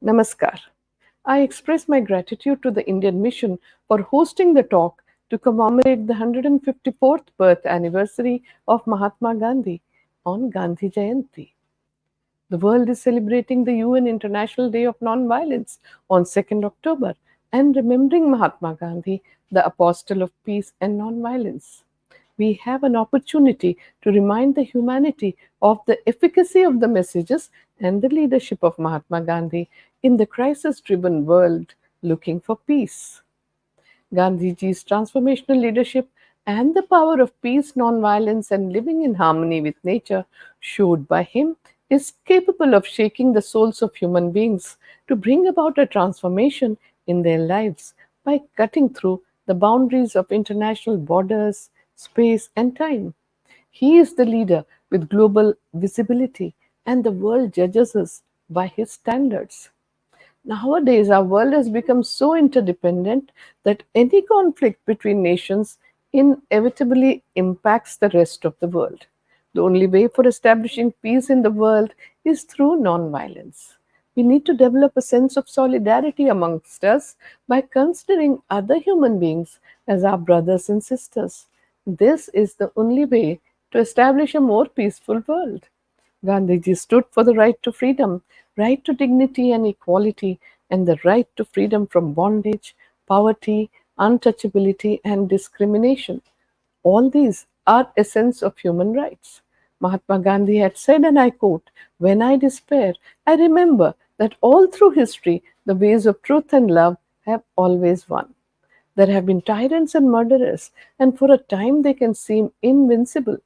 Namaskar. I express my gratitude to the Indian Mission for hosting the talk to commemorate the 154th birth anniversary of Mahatma Gandhi on Gandhi Jayanti. The world is celebrating the UN International Day of Nonviolence on 2nd October and remembering Mahatma Gandhi, the apostle of peace and nonviolence. We have an opportunity to remind the humanity of the efficacy of the messages and the leadership of Mahatma Gandhi in the crisis driven world looking for peace. Gandhiji's transformational leadership and the power of peace, nonviolence, and living in harmony with nature, showed by him, is capable of shaking the souls of human beings to bring about a transformation in their lives by cutting through the boundaries of international borders, space, and time. He is the leader with global visibility, and the world judges us by his standards. Nowadays, our world has become so interdependent that any conflict between nations inevitably impacts the rest of the world. The only way for establishing peace in the world is through nonviolence. We need to develop a sense of solidarity amongst us by considering other human beings as our brothers and sisters. This is the only way to establish a more peaceful world. Gandhiji stood for the right to freedom, right to dignity and equality, and the right to freedom from bondage, poverty, untouchability, and discrimination. All these are essence of human rights. Mahatma Gandhi had said, and I quote, "When I despair, I remember that all through history the ways of truth and love have always won. There have been tyrants and murderers, and for a time they can seem invincible.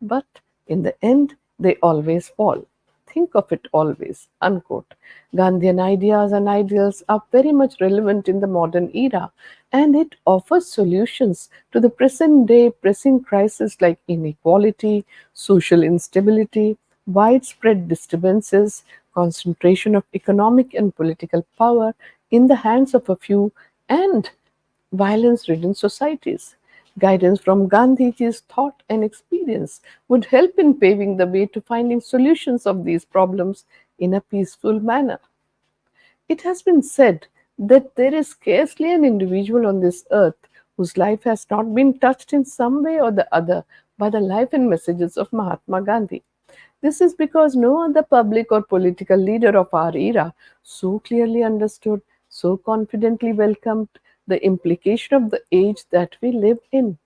But in the end, they always fall. Think of it always." Unquote. Gandhian ideas and ideals are very much relevant in the modern era, and it offers solutions to the present day pressing crises like inequality, social instability, widespread disturbances, concentration of economic and political power in the hands of a few, and violence ridden societies. Guidance from Gandhiji's thought and experience would help in paving the way to finding solutions of these problems in a peaceful manner. It has been said that there is scarcely an individual on this earth whose life has not been touched in some way or the other by the life and messages of Mahatma Gandhi. This is because no other public or political leader of our era so clearly understood, so confidently welcomed the implication of the age that we live in.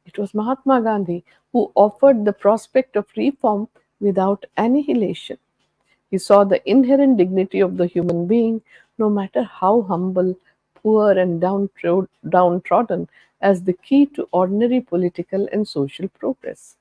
It was Mahatma Gandhi who offered the prospect of reform without annihilation. He saw the inherent dignity of the human being, no matter how humble, poor, and downtrodden, as the key to ordinary political and social progress.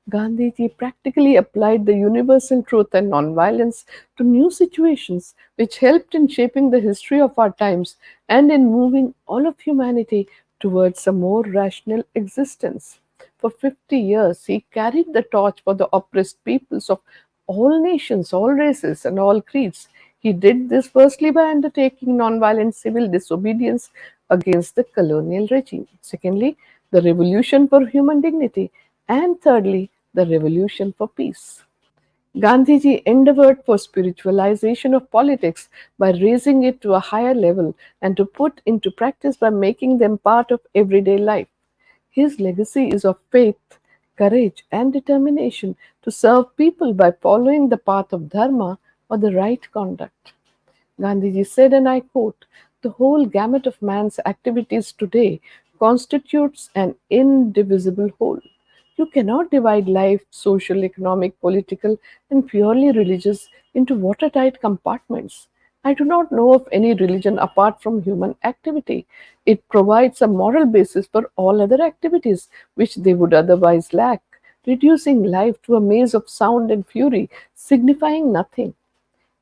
Gandhiji practically applied the universal truth and nonviolence to new situations, which helped in shaping the history of our times and in moving all of humanity towards a more rational existence. For 50 years, he carried the torch for the oppressed peoples of all nations, all races, and all creeds. He did this firstly by undertaking nonviolent civil disobedience against the colonial regime. Secondly, the revolution for human dignity. And thirdly, the revolution for peace. Gandhiji endeavored for spiritualization of politics by raising it to a higher level and to put into practice by making them part of everyday life. His legacy is of faith, courage, and determination to serve people by following the path of dharma or the right conduct. Gandhiji said, and I quote, "The whole gamut of man's activities today constitutes an indivisible whole. You cannot divide life, social, economic, political, and purely religious, into watertight compartments. I do not know of any religion apart from human activity. It provides a moral basis for all other activities which they would otherwise lack, reducing life to a maze of sound and fury, signifying nothing.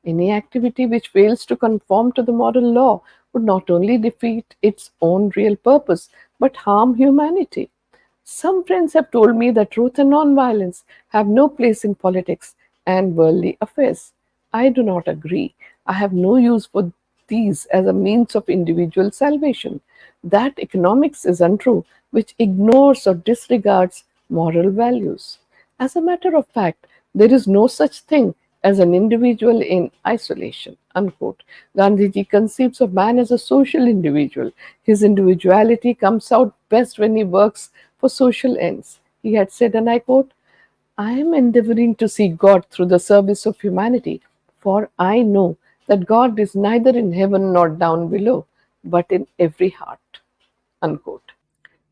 Any activity which fails to conform to the moral law would not only defeat its own real purpose, but harm humanity. Some friends have told me that truth and nonviolence have no place in politics and worldly affairs. I do not agree. I have no use for these as a means of individual salvation. That economics is untrue, which ignores or disregards moral values. As a matter of fact, there is no such thing as an individual in isolation. Unquote. Gandhiji conceives of man as a social individual. His individuality comes out best when he works for social ends. He had said, and I quote, I am endeavoring to see God through the service of humanity, for I know that God is neither in heaven nor down below, but in every heart. Unquote.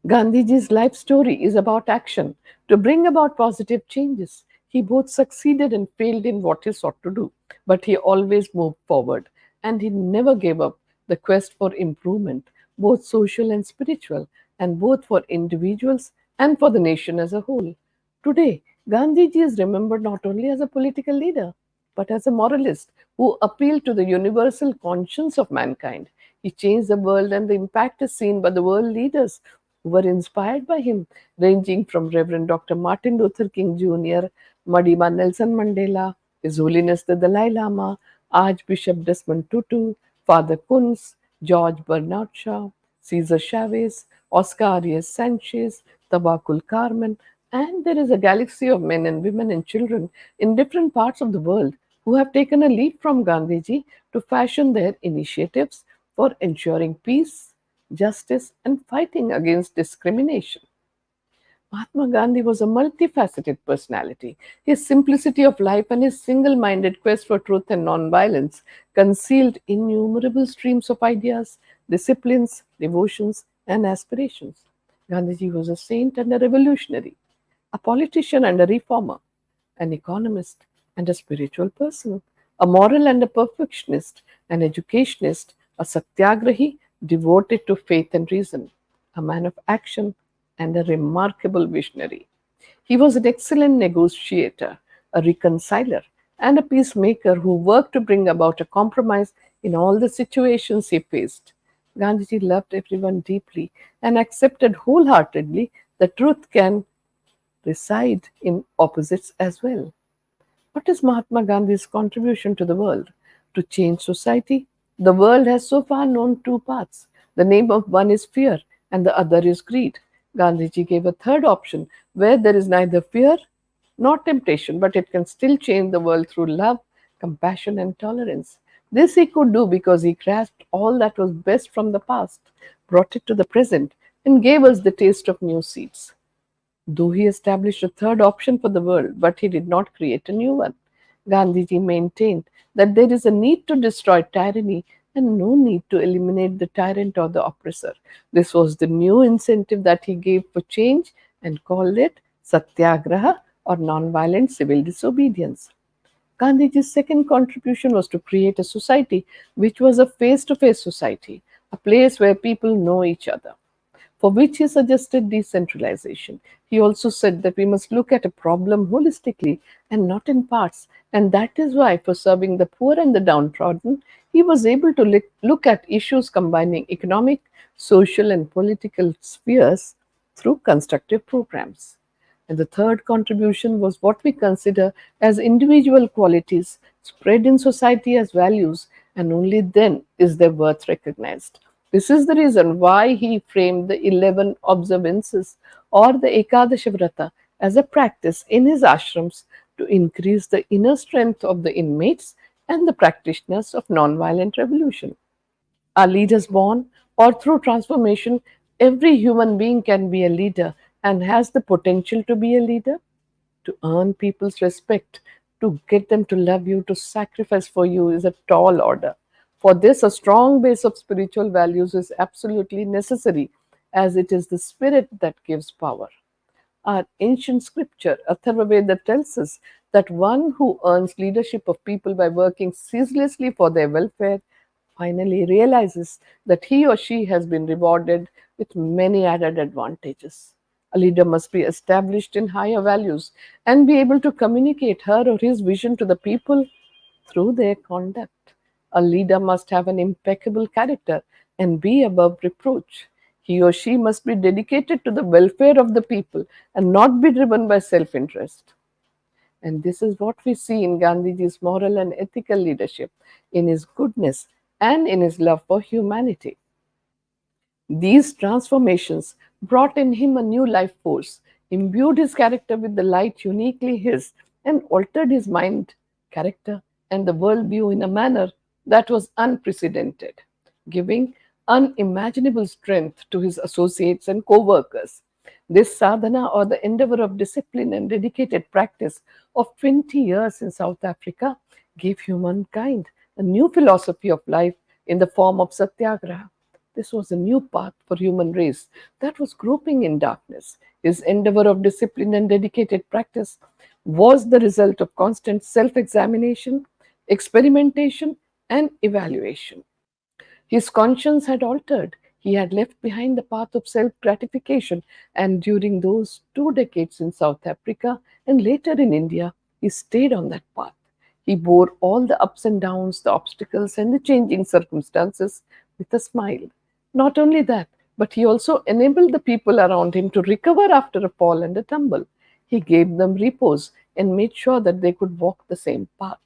Gandhiji's life story is about action to bring about positive changes. He both succeeded and failed in what he sought to do, but he always moved forward and he never gave up the quest for improvement, both social and spiritual, and both for individuals and for the nation as a whole. Today, Gandhiji is remembered not only as a political leader, but as a moralist who appealed to the universal conscience of mankind. He changed the world, and the impact is seen by the world leaders who were inspired by him, ranging from Reverend Dr. Martin Luther King Jr., Madima Nelson Mandela, His Holiness the Dalai Lama, Archbishop Desmond Tutu, Father Kunz, George Bernard Shaw, Cesar Chavez, Oscar Arias Sanchez, Tabakul Carmen, and there is a galaxy of men and women and children in different parts of the world who have taken a leap from Gandhiji to fashion their initiatives for ensuring peace, justice, and fighting against discrimination. Mahatma Gandhi was a multifaceted personality. His simplicity of life and his single minded quest for truth and nonviolence concealed innumerable streams of ideas, disciplines, devotions, and aspirations. Gandhiji was a saint and a revolutionary, a politician and a reformer, an economist and a spiritual person, a moral and a perfectionist, an educationist, a satyagrahi devoted to faith and reason, a man of action and a remarkable visionary. He was an excellent negotiator, a reconciler, and a peacemaker who worked to bring about a compromise in all the situations he faced. Gandhiji loved everyone deeply and accepted wholeheartedly that truth can reside in opposites as well. What is Mahatma Gandhi's contribution to the world? To change society? The world has so far known two paths. The name of one is fear, and the other is greed. Gandhiji gave a third option where there is neither fear nor temptation, but it can still change the world through love, compassion, and tolerance. This he could do because he grasped all that was best from the past, brought it to the present, and gave us the taste of new seeds. Though he established a third option for the world, but he did not create a new one. Gandhiji maintained that there is a need to destroy tyranny and no need to eliminate the tyrant or the oppressor. This was the new incentive that he gave for change and called it satyagraha or nonviolent civil disobedience. Gandhiji's second contribution was to create a society which was a face to face society, a place where people know each other, for which he suggested decentralization. He also said that we must look at a problem holistically and not in parts, and that is why, for serving the poor and the downtrodden, he was able to look at issues combining economic, social, and political spheres through constructive programs. And the third contribution was what we consider as individual qualities spread in society as values, and only then is their worth recognized. This is the reason why he framed the 11 observances or the Ekadasha Vrata as a practice in his ashrams to increase the inner strength of the inmates and the practitioners of nonviolent revolution. Are leaders born or through transformation? Every human being can be a leader and has the potential to be a leader, to earn people's respect, to get them to love you, to sacrifice for you is a tall order. For this, a strong base of spiritual values is absolutely necessary, as it is the spirit that gives power. Our ancient scripture, Atharvaveda, tells us that one who earns leadership of people by working ceaselessly for their welfare finally realizes that he or she has been rewarded with many added advantages. A leader must be established in higher values and be able to communicate her or his vision to the people through their conduct. A leader must have an impeccable character and be above reproach. He or she must be dedicated to the welfare of the people and not be driven by self interest. And this is what we see in Gandhiji's moral and ethical leadership, in his goodness, and in his love for humanity. These transformations brought in him a new life force, imbued his character with the light uniquely his, and altered his mind character, and the worldview in a manner that was unprecedented, giving unimaginable strength to his associates and co workers. This sadhana, or the endeavor of discipline and dedicated practice of 20 years in South Africa, gave humankind a new philosophy of life in the form of satyagraha. This was a new path for human race that was groping in darkness. His endeavor of discipline and dedicated practice was the result of constant self-examination, experimentation, and evaluation. His conscience had altered. He had left behind the path of self gratification, and during those 2 decades in South Africa and later in India, he stayed on that path. He bore all the ups and downs, the obstacles, and the changing circumstances with a smile. Not only that, but he also enabled the people around him to recover after a fall and a tumble. He gave them repose and made sure that they could walk the same path.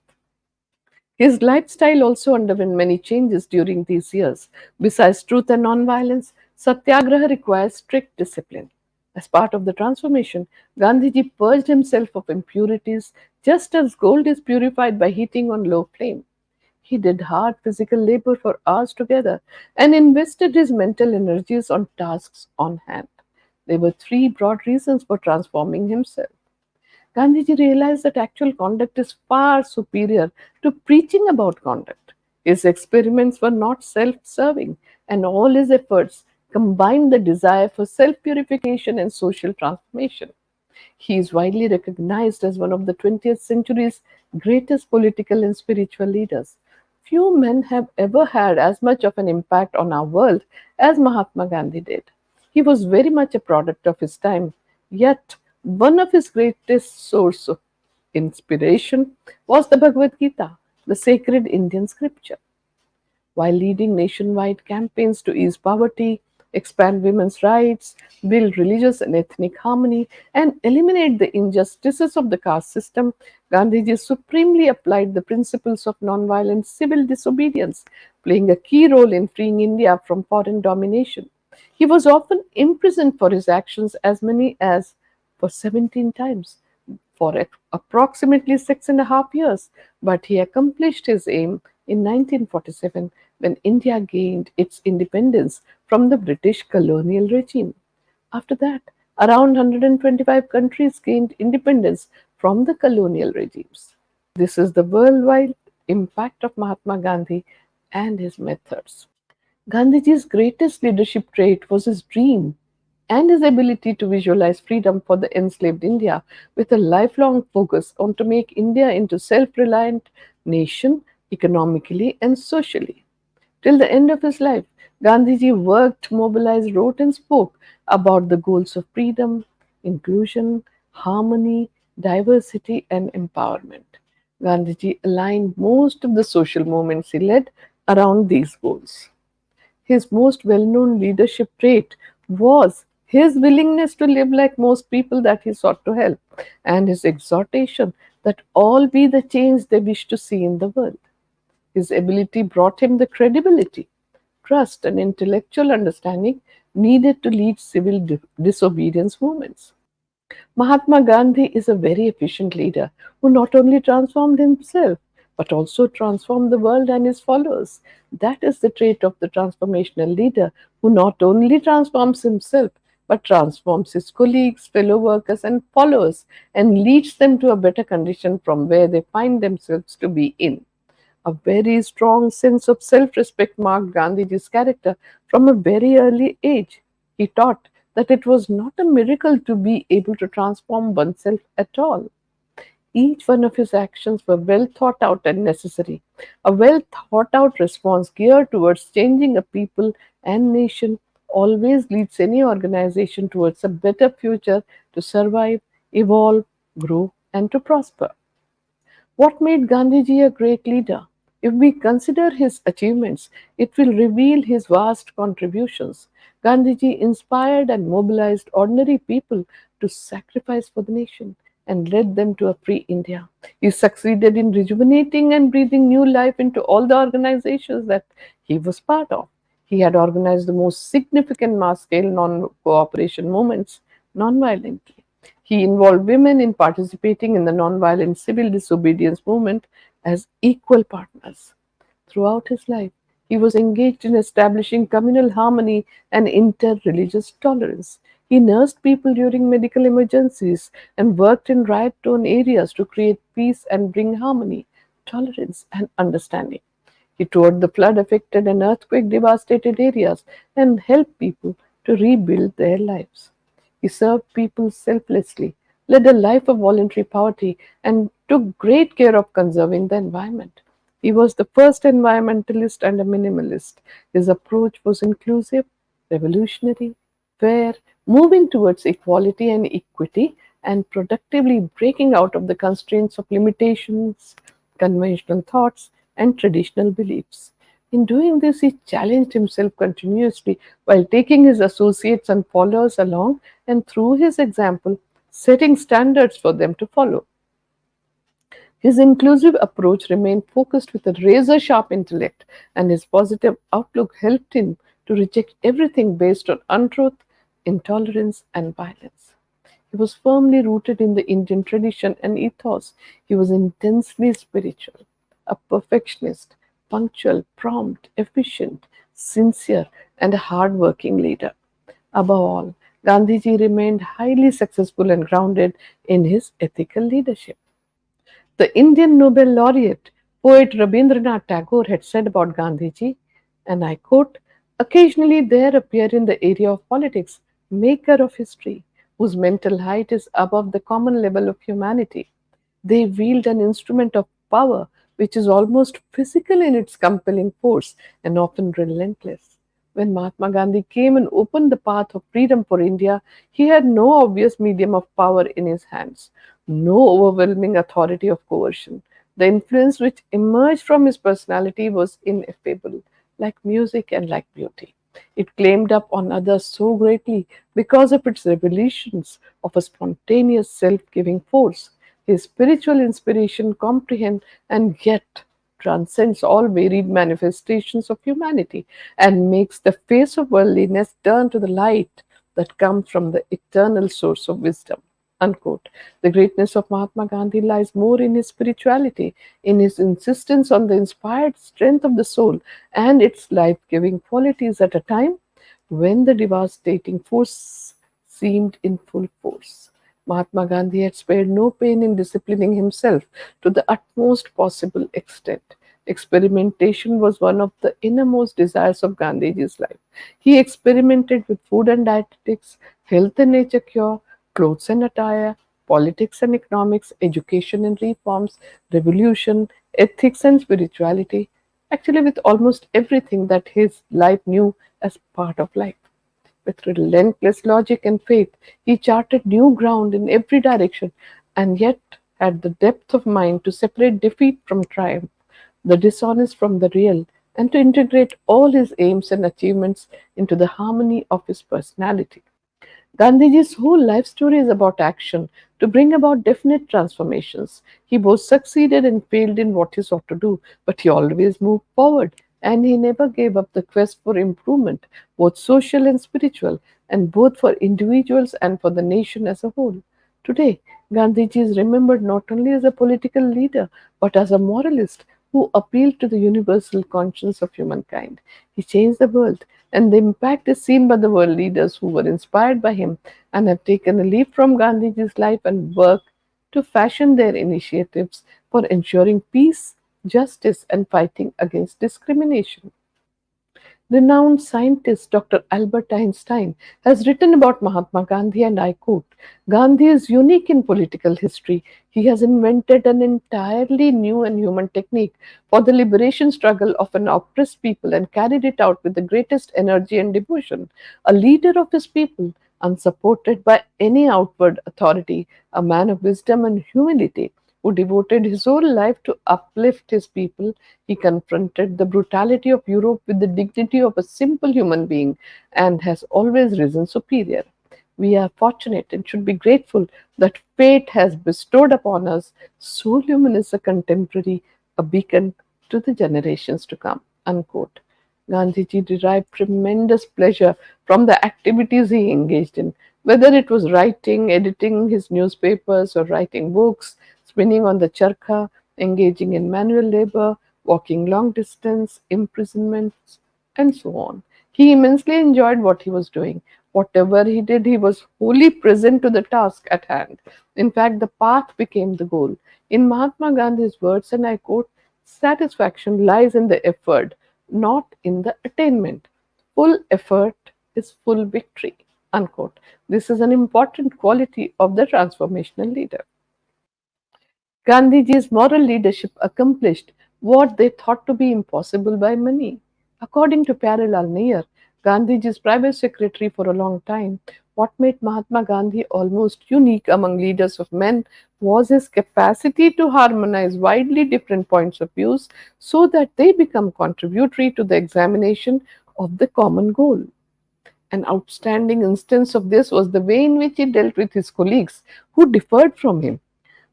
His lifestyle also underwent many changes during these years. Besides truth and nonviolence, satyagraha requires strict discipline. As part of the transformation, Gandhiji purged himself of impurities just as gold is purified by heating on low flame. He did hard physical labor for hours together and invested his mental energies on tasks on hand. There were three broad reasons for transforming himself. Gandhiji realized that actual conduct is far superior to preaching about conduct. His experiments were not self serving, and all his efforts combined the desire for self purification and social transformation. He is widely recognized as one of the 20th century's greatest political and spiritual leaders. Few men have ever had as much of an impact on our world as Mahatma Gandhi did. He was very much a product of his time, yet one of his greatest sources of inspiration was the Bhagavad Gita, the sacred Indian scripture. While leading nationwide campaigns to ease poverty, expand women's rights, build religious and ethnic harmony, and eliminate the injustices of the caste system, Gandhiji supremely applied the principles of nonviolent civil disobedience, playing a key role in freeing India from foreign domination. He was often imprisoned for his actions as many as for 17 times for approximately 6.5 years, but he accomplished his aim in 1947 when India gained its independence from the British colonial regime. After that, around 125 countries gained independence from the colonial regimes. This is the worldwide impact of Mahatma Gandhi and his methods. Gandhiji's greatest leadership trait was his dream and his ability to visualize freedom for the enslaved India with a lifelong focus on to make India into self-reliant nation economically and socially. Till the end of his life, Gandhiji worked, mobilized, wrote, and spoke about the goals of freedom, inclusion, harmony, diversity, and empowerment. Gandhiji aligned most of the social movements he led around these goals. His most well known leadership trait was his willingness to live like most people that he sought to help, and his exhortation that all be the change they wish to see in the world. His ability brought him the credibility, trust, and intellectual understanding needed to lead civil disobedience movements. Mahatma Gandhi is a very efficient leader who not only transformed himself but also transformed the world and his followers. That is the trait of the transformational leader who not only transforms himself but transforms his colleagues, fellow workers, and followers and leads them to a better condition from where they find themselves to be in. A very strong sense of self respect marked Gandhiji's character from a very early age. He taught that it was not a miracle to be able to transform oneself at all. Each one of his actions were well thought out and necessary. A well thought out response geared towards changing a people and nation always leads any organization towards a better future to survive, evolve, grow, and to prosper. What made Gandhiji a great leader? If we consider his achievements, it will reveal his vast contributions. Gandhiji inspired and mobilized ordinary people to sacrifice for the nation and led them to a free India. He succeeded in rejuvenating and breathing new life into all the organizations that he was part of. He had organized the most significant mass scale non cooperation movements non violently. He involved women in participating in the nonviolent civil disobedience movement as equal partners. Throughout his life, he was engaged in establishing communal harmony and inter-religious tolerance. He nursed people during medical emergencies and worked in riot-torn areas to create peace and bring harmony, tolerance, and understanding. He toured the flood affected and earthquake devastated areas and helped people to rebuild their lives. He served people selflessly, led a life of voluntary poverty, and took great care of conserving the environment. He was the first environmentalist and a minimalist. His approach was inclusive, revolutionary, fair, moving towards equality and equity, and productively breaking out of the constraints of limitations, conventional thoughts, and traditional beliefs. In doing this, he challenged himself continuously while taking his associates and followers along and, through his example, setting standards for them to follow. His inclusive approach remained focused with a razor sharp intellect, and his positive outlook helped him to reject everything based on untruth, intolerance, and violence. He was firmly rooted in the Indian tradition and ethos. He was intensely spiritual, a perfectionist, punctual, prompt, efficient, sincere, and a hard working leader. Above all, Gandhiji remained highly successful and grounded in his ethical leadership. The Indian Nobel laureate, poet Rabindranath Tagore, had said about Gandhiji, and I quote, occasionally there appear in the area of politics maker of history, whose mental height is above the common level of humanity. They wield an instrument of power which is almost physical in its compelling force and often relentless. When Mahatma Gandhi came and opened the path of freedom for India, he had no obvious medium of power in his hands, no overwhelming authority of coercion. The influence which emerged from his personality was ineffable, like music and like beauty. It claimed up on others so greatly because of its revelations of a spontaneous self giving force. His spiritual inspiration comprehends and yet transcends all varied manifestations of humanity and makes the face of worldliness turn to the light that comes from the eternal source of wisdom. Unquote. The greatness of Mahatma Gandhi lies more in his spirituality, in his insistence on the inspired strength of the soul and its life giving qualities at a time when the devastating force seemed in full force. Mahatma Gandhi had spared no pain in disciplining himself to the utmost possible extent. Experimentation was one of the innermost desires of Gandhiji's life. He experimented with food and dietetics, health and nature cure, clothes and attire, politics and economics, education and reforms, revolution, ethics and spirituality, actually, with almost everything that his life knew as part of life. With relentless logic and faith, he charted new ground in every direction and yet had the depth of mind to separate defeat from triumph, the dishonest from the real, and to integrate all his aims and achievements into the harmony of his personality. Gandhiji's whole life story is about action to bring about definite transformations. He both succeeded and failed in what he sought to do, but he always moved forward and he never gave up the quest for improvement, both social and spiritual, and both for individuals and for the nation as a whole. Today, Gandhiji is remembered not only as a political leader but as a moralist who appealed to the universal conscience of humankind. He changed the world, and the impact is seen by the world leaders who were inspired by him and have taken a leaf from Gandhiji's life and work to fashion their initiatives for ensuring peace, justice, and fighting against discrimination. Renowned scientist Dr. Albert Einstein has written about Mahatma Gandhi, and I quote, Gandhi is unique in political history. He has invented an entirely new and human technique for the liberation struggle of an oppressed people and carried it out with the greatest energy and devotion. A leader of his people, unsupported by any outward authority, a man of wisdom and humility, who devoted his whole life to uplift his people. He confronted the brutality of Europe with the dignity of a simple human being and has always risen superior. We are fortunate and should be grateful that fate has bestowed upon us so luminous a contemporary, a beacon to the generations to come. Unquote. Gandhiji derived tremendous pleasure from the activities he engaged in. Whether it was writing, editing his newspapers, or writing books, spinning on the charkha, engaging in manual labor, walking long distance, imprisonments, and so on. He immensely enjoyed what he was doing. Whatever he did, he was wholly present to the task at hand. In fact, the path became the goal. In Mahatma Gandhi's words, and I quote, satisfaction lies in the effort, not in the attainment. Full effort is full victory. Unquote. This is an important quality of the transformational leader. Gandhiji's moral leadership accomplished what they thought to be impossible by many. According to Pyarelal Nair, Gandhiji's private secretary for a long time, what made Mahatma Gandhi almost unique among leaders of men was his capacity to harmonize widely different points of views so that they become contributory to the examination of the common goal. An outstanding instance of this was the way in which he dealt with his colleagues who differed from him.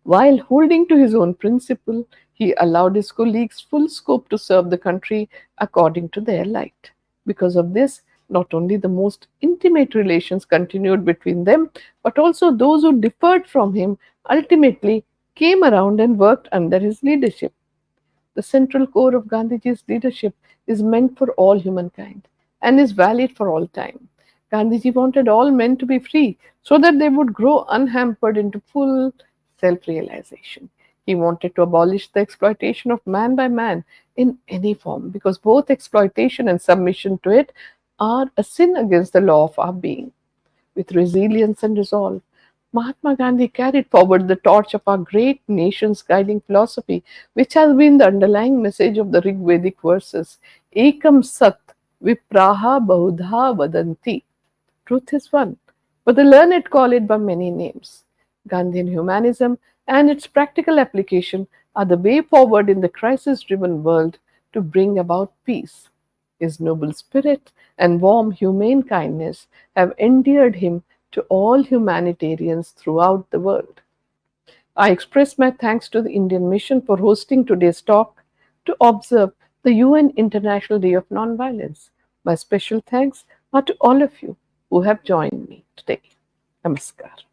While holding to his own principle, he allowed his colleagues full scope to serve the country according to their light. Because of this, not only the most intimate relations continued between them, but also those who differed from him ultimately came around and worked under his leadership. The central core of Gandhiji's leadership is meant for all humankind and is valid for all time. Gandhiji wanted all men to be free so that they would grow unhampered into full self realization. He wanted to abolish the exploitation of man by man in any form because both exploitation and submission to it are a sin against the law of our being. With resilience and resolve, Mahatma Gandhi carried forward the torch of our great nation's guiding philosophy, which has been the underlying message of the Rig Vedic verses. Ekam Sat Vipraha Bahudha Vadanti. Truth is one, but the learned call it by many names. Gandhian humanism and its practical application are the way forward in the crisis driven world to bring about peace. His noble spirit and warm humane kindness have endeared him to all humanitarians throughout the world. I express my thanks to the Indian Mission for hosting today's talk to observe the UN International Day of Nonviolence. My special thanks are to all of you who have joined me today. Namaskar.